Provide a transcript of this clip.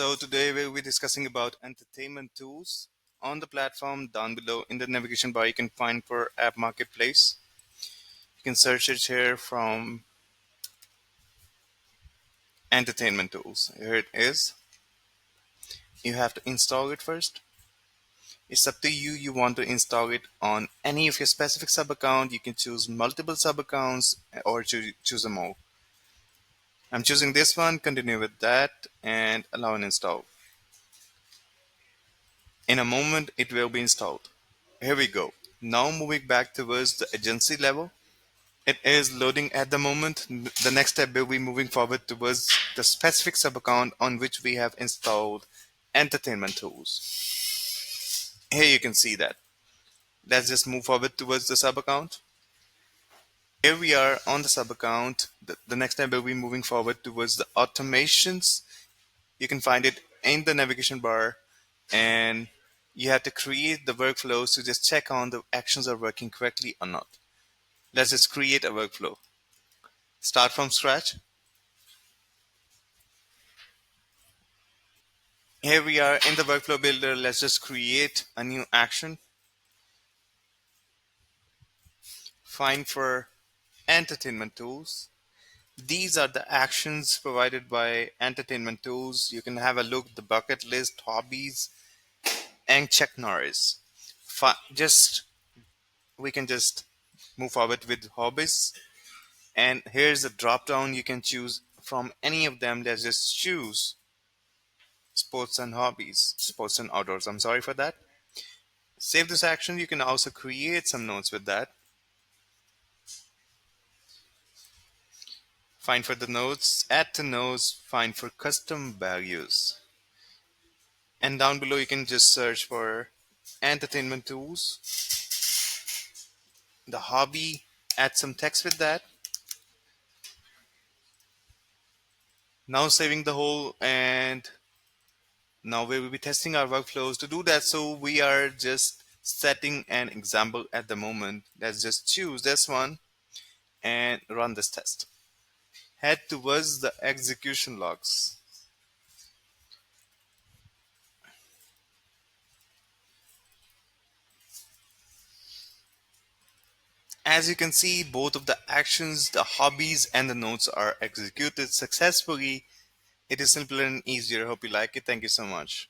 So today we'll be discussing about entertainment tools. On the platform down below in the navigation bar you can find for App Marketplace. You can search it here from entertainment tools. Here it is. You have to install it first. It's up to you. You want to install it on any of your specific sub account. You can choose multiple sub accounts or choose them all. I'm choosing this one, continue with that and allow an install. In a moment it will be installed. Here we go. Now moving back towards the agency level. It is loading at the moment. The next step will be moving forward towards the specific sub account on which we have installed entertainment tools. Here you can see that. Let's just move forward towards the sub account. Here we are on the sub account. The next step will be moving forward towards the automations. You can find it in the navigation bar, and you have to create the workflows to just check on the actions are working correctly or not. Let's just create a workflow. Start from scratch. Here we are in the workflow builder. Let's just create a new action. Find for entertainment tools. These are the actions provided by entertainment tools. You can have a look the bucket list, hobbies, and check noise. Just we can just move forward with hobbies. And here's a drop down. You can choose from any of them. Let's just choose sports and hobbies, sports and outdoors. I'm sorry for that. Save this action. You can also create some notes with that. Find for the notes, add to notes, find for custom values. And down below you can just search for entertainment tools, the hobby, add some text with that. Now saving the whole, and now we will be testing our workflows. To do that, so we are just setting an example at the moment. Let's just choose this one and run this test. Head towards the execution logs. As you can see, both of the actions, the hobbies and the notes are executed successfully. It is simpler and easier. Hope you like it. Thank you so much.